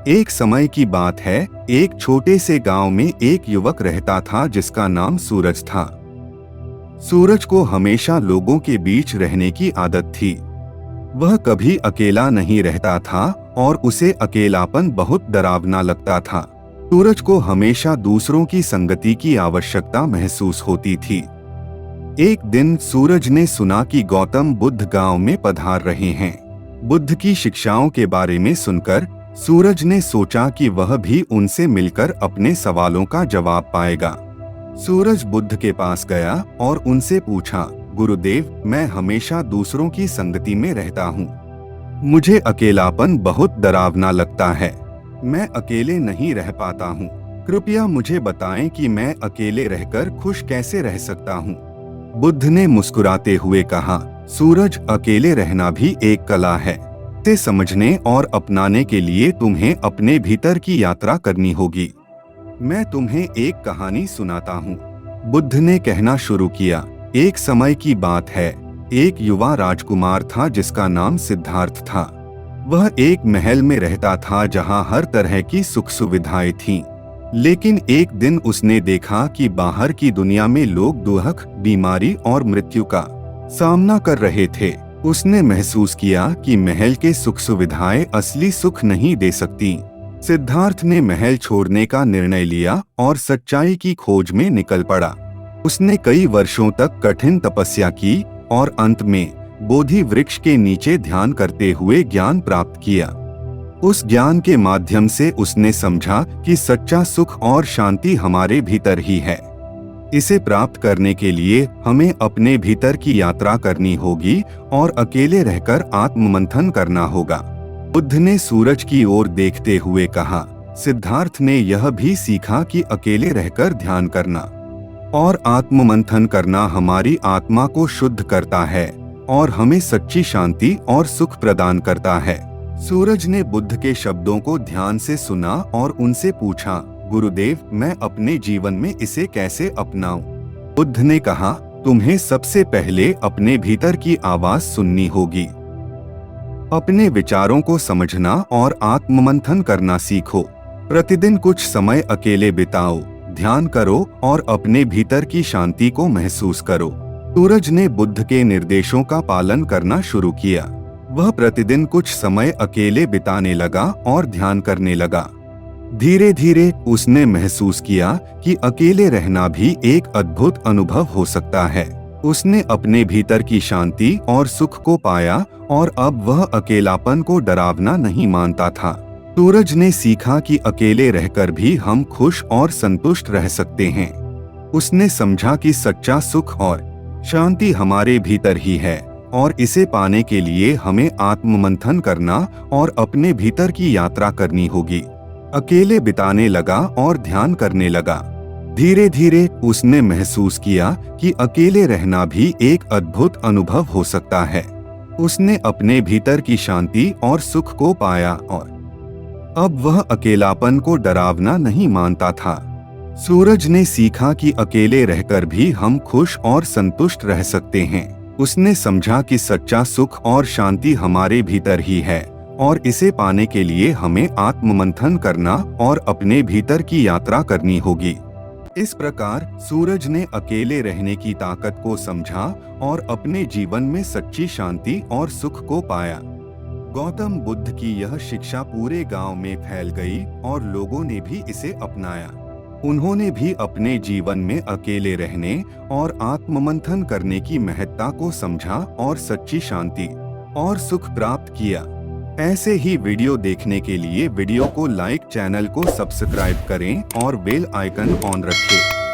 एक समय की बात है, एक छोटे से गांव में एक युवक रहता था जिसका नाम सूरज था। सूरज को हमेशा लोगों के बीच रहने की आदत थी। वह कभी अकेला नहीं रहता था और उसे अकेलापन बहुत डरावना लगता था। सूरज को हमेशा दूसरों की संगति की आवश्यकता महसूस होती थी। एक दिन सूरज ने सुना कि गौतम बुद्ध गांव में पधार रहे हैं। बुद्ध की शिक्षाओं के बारे में सुनकर सूरज ने सोचा कि वह भी उनसे मिलकर अपने सवालों का जवाब पाएगा। सूरज बुद्ध के पास गया और उनसे पूछा, गुरुदेव, मैं हमेशा दूसरों की संगति में रहता हूँ। मुझे अकेलापन बहुत डरावना लगता है। मैं अकेले नहीं रह पाता हूँ। कृपया मुझे बताएं कि मैं अकेले रहकर खुश कैसे रह सकता हूँ। बुद्ध ने मुस्कुराते हुए कहा, सूरज, अकेले रहना भी एक कला है। इसे समझने और अपनाने के लिए तुम्हें अपने भीतर की यात्रा करनी होगी। मैं तुम्हें एक कहानी सुनाता हूँ। बुद्ध ने कहना शुरू किया, एक समय की बात है, एक युवा राजकुमार था जिसका नाम सिद्धार्थ था। वह एक महल में रहता था जहाँ हर तरह की सुख सुविधाएं थीं। लेकिन एक दिन उसने देखा कि बाहर की दुनिया में लोग दुख, बीमारी और मृत्यु का सामना कर रहे थे। उसने महसूस किया कि महल के सुख सुविधाएं असली सुख नहीं दे सकती। सिद्धार्थ ने महल छोड़ने का निर्णय लिया और सच्चाई की खोज में निकल पड़ा। उसने कई वर्षों तक कठिन तपस्या की और अंत में बोधि वृक्ष के नीचे ध्यान करते हुए ज्ञान प्राप्त किया। उस ज्ञान के माध्यम से उसने समझा कि सच्चा सुख और शांति हमारे भीतर ही है। इसे प्राप्त करने के लिए हमें अपने भीतर की यात्रा करनी होगी और अकेले रहकर आत्ममंथन करना होगा। बुद्ध ने सूरज की ओर देखते हुए कहा, सिद्धार्थ ने यह भी सीखा कि अकेले रहकर ध्यान करना और आत्ममंथन करना हमारी आत्मा को शुद्ध करता है और हमें सच्ची शांति और सुख प्रदान करता है। सूरज ने बुद्ध के शब्दों को ध्यान से सुना और उनसे पूछा, गुरुदेव, मैं अपने जीवन में इसे कैसे अपनाऊं? बुद्ध ने कहा, तुम्हें सबसे पहले अपने भीतर की आवाज सुननी होगी। अपने विचारों को समझना और आत्ममंथन करना सीखो। प्रतिदिन कुछ समय अकेले बिताओ, ध्यान करो और अपने भीतर की शांति को महसूस करो। सूरज ने बुद्ध के निर्देशों का पालन करना शुरू किया। वह प्रतिदिन कुछ समय अकेले बिताने लगा और ध्यान करने लगा। धीरे धीरे उसने महसूस किया कि अकेले रहना भी एक अद्भुत अनुभव हो सकता है। उसने अपने भीतर की शांति और सुख को पाया और अब वह अकेलापन को डरावना नहीं मानता था। सूरज ने सीखा कि अकेले रहकर भी हम खुश और संतुष्ट रह सकते हैं। उसने समझा कि सच्चा सुख और शांति हमारे भीतर ही है और इसे पाने के लिए हमें आत्ममंथन करना और अपने भीतर की यात्रा करनी होगी। अकेले बिताने लगा और ध्यान करने लगा। धीरे धीरे उसने महसूस किया कि अकेले रहना भी एक अद्भुत अनुभव हो सकता है। उसने अपने भीतर की शांति और सुख को पाया और अब वह अकेलापन को डरावना नहीं मानता था। सूरज ने सीखा कि अकेले रहकर भी हम खुश और संतुष्ट रह सकते हैं। उसने समझा कि सच्चा सुख और शांति हमारे भीतर ही है और इसे पाने के लिए हमें आत्ममंथन करना और अपने भीतर की यात्रा करनी होगी। इस प्रकार सूरज ने अकेले रहने की ताकत को समझा और अपने जीवन में सच्ची शांति और सुख को पाया। गौतम बुद्ध की यह शिक्षा पूरे गांव में फैल गई और लोगों ने भी इसे अपनाया। उन्होंने भी अपने जीवन में अकेले रहने और आत्ममंथन करने की महत्ता को समझा और सच्ची शांति और सुख प्राप्त किया। ऐसे ही वीडियो देखने के लिए वीडियो को लाइक, चैनल को सब्सक्राइब करें और बेल आइकन ऑन रखें।